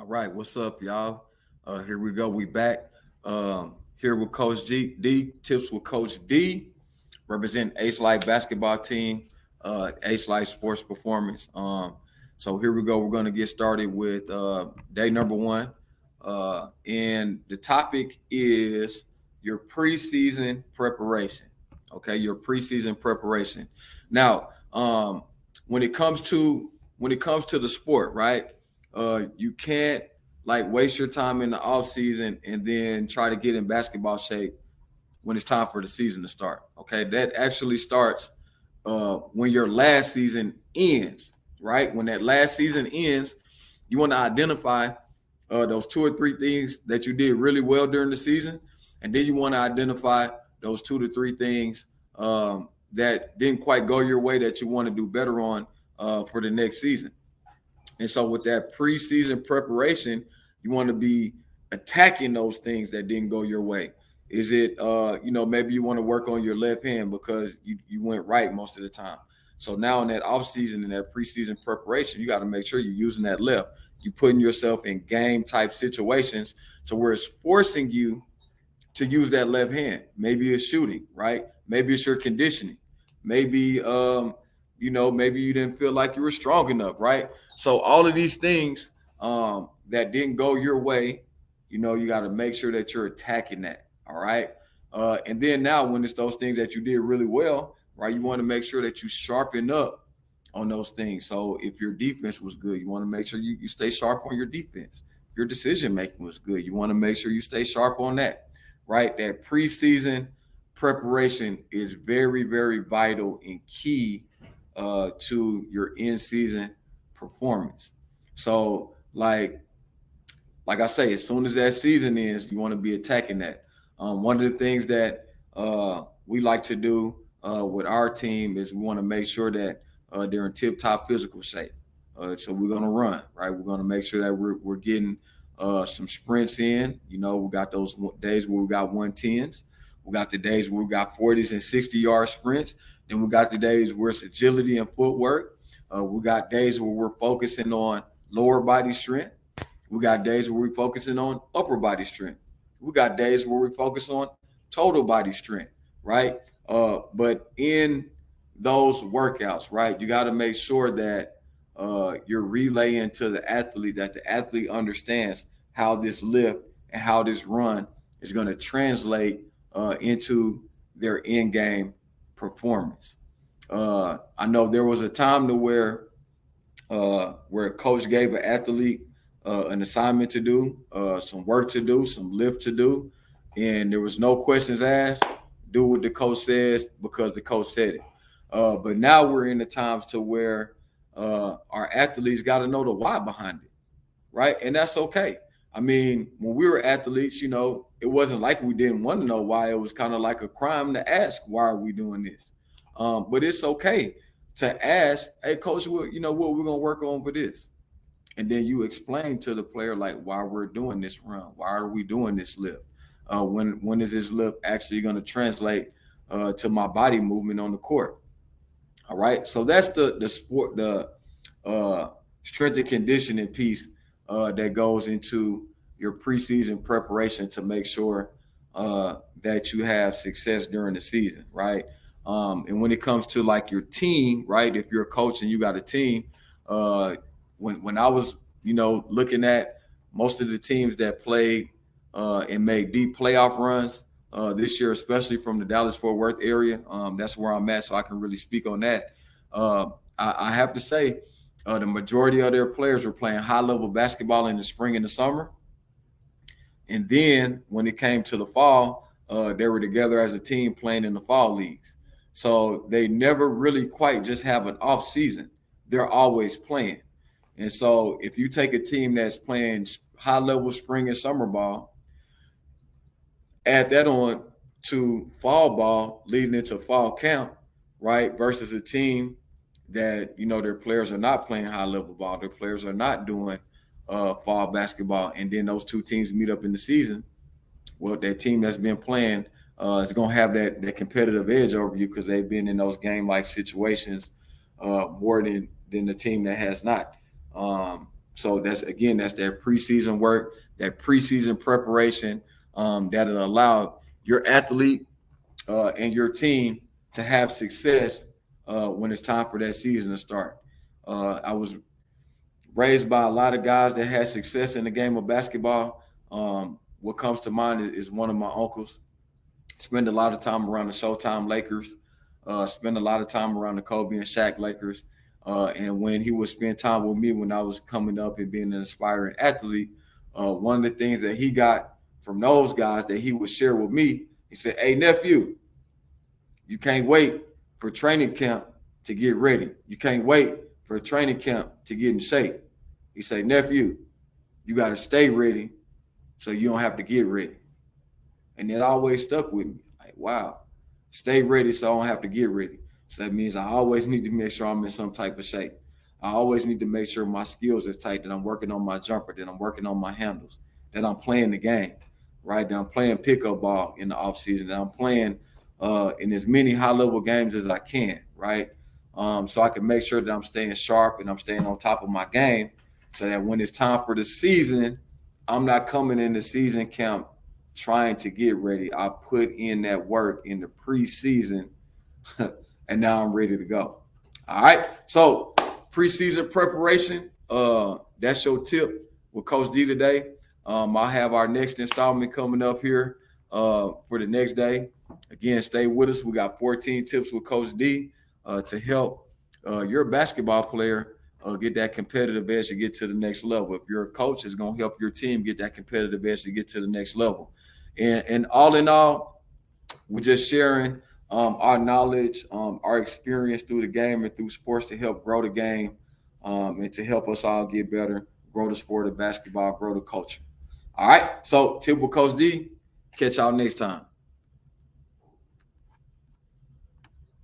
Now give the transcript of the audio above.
right, what's up, y'all? Here we go. We back. Here with Coach D. Tips with Coach D. Represent Ace Life basketball team, Ace Life Sports Performance. So here we go. We're going to get started with day number one, and the topic is your preseason preparation. Okay, your preseason preparation. Now, when it comes to the sport, right? You can't like waste your time in the off season and then try to get in basketball shape when it's time for the season to start. Okay, that actually starts when your last season ends, right? When that last season ends, you want to identify those two or three things that you did really well during the season, and then you want to identify those two to three things that didn't quite go your way that you want to do better on for the next season. And so with that preseason preparation, you want to be attacking those things that didn't go your way. Is it maybe you want to work on your left hand because you went right most of the time. So now in that off season and that preseason preparation, you got to make sure you're using that left. You're putting yourself in game type situations to where it's forcing you to use that left hand. Maybe it's shooting, right? Maybe it's your conditioning. Maybe maybe you didn't feel like you were strong enough, right? So all of these things that didn't go your way, you got to make sure that you're attacking that. All right. And then now when it's those things that you did really well, right, you want to make sure that you sharpen up on those things. So if your defense was good, you want to make sure you stay sharp on your defense. If your decision making was good, you want to make sure you stay sharp on that, right? That preseason preparation is very, very vital and key to your in-season performance. So like I say, as soon as that season ends, you want to be attacking that. One of the things that we like to do with our team is we want to make sure that they're in tip-top physical shape. So we're going to run, right? We're going to make sure that we're getting some sprints in. We got those days where we got 110s. We got the days where we got 40s and 60-yard sprints. Then we got the days where it's agility and footwork. We got days where we're focusing on lower body strength. We got days where we're focusing on upper body strength. We got days where we focus on total body strength, right? But in those workouts, right, you got to make sure that you're relaying to the athlete that the athlete understands how this lift and how this run is going to translate into their in-game performance. I know there was a time to where a coach gave an athlete an assignment to do, some work to do, some lift to do, and there was no questions asked. Do what the coach says because the coach said it. But now we're in the times to where our athletes got to know the why behind it, right? And that's okay. I mean, when we were athletes, it wasn't like we didn't want to know why. It was kind of like a crime to ask, why are we doing this? But it's okay to ask, hey, coach, what we're going to work on for this? And then you explain to the player, like, why we're doing this run. Why are we doing this lift? When is this lift actually going to translate to my body movement on the court? All right. So that's the strength and conditioning piece that goes into your preseason preparation to make sure that you have success during the season, right? And when it comes to like your team, right? If you're a coach and you got a team, when I was, looking at most of the teams that played and made deep playoff runs this year, especially from the Dallas-Fort Worth area, that's where I'm at, so I can really speak on that. I have to say the majority of their players were playing high-level basketball in the spring and the summer. And then when it came to the fall, they were together as a team playing in the fall leagues. So they never really quite just have an off season. They're always playing. And so if you take a team that's playing high level spring and summer ball, add that on to fall ball leading into fall camp, right? Versus a team that, their players are not playing high level ball. Their players are not doing fall basketball. And then those two teams meet up in the season. Well, that team that's been playing is going to have that competitive edge over you because they've been in those game-like situations more than the team that has not. So that's that preseason work, that preseason preparation that'll allow your athlete and your team to have success when it's time for that season to start. I was raised by a lot of guys that had success in the game of basketball. What comes to mind is one of my uncles. Spend a lot of time around the Showtime Lakers. Spend a lot of time around the Kobe and Shaq Lakers. And when he would spend time with me when I was coming up and being an aspiring athlete, one of the things that he got from those guys that he would share with me, he said, "Hey, nephew, you can't wait for training camp to get ready. You can't wait for training camp to get in shape." He said, "Nephew, you got to stay ready so you don't have to get ready." And it always stuck with me. Like, wow, stay ready so I don't have to get ready. So that means I always need to make sure I'm in some type of shape. I always need to make sure my skills is tight, that I'm working on my jumper, that I'm working on my handles, that I'm playing the game, right? That I'm playing pickup ball in the offseason, that I'm playing in as many high-level games as I can, right? So I can make sure that I'm staying sharp and I'm staying on top of my game so that when it's time for the season, I'm not coming into season camp trying to get ready. I put in that work in the preseason and now I'm ready to go. All right. So preseason preparation, that's your tip with Coach D today. I'll have our next installment coming up here for the next day. Again, stay with us. We got 14 tips with Coach D to help your basketball player get that competitive edge to get to the next level. If you're a coach, it's going to help your team get that competitive edge to get to the next level. And all in all, we're just sharing our knowledge, our experience through the game and through sports to help grow the game and to help us all get better, grow the sport of basketball, grow the culture. All right. So, tip with Coach D. Catch y'all next time.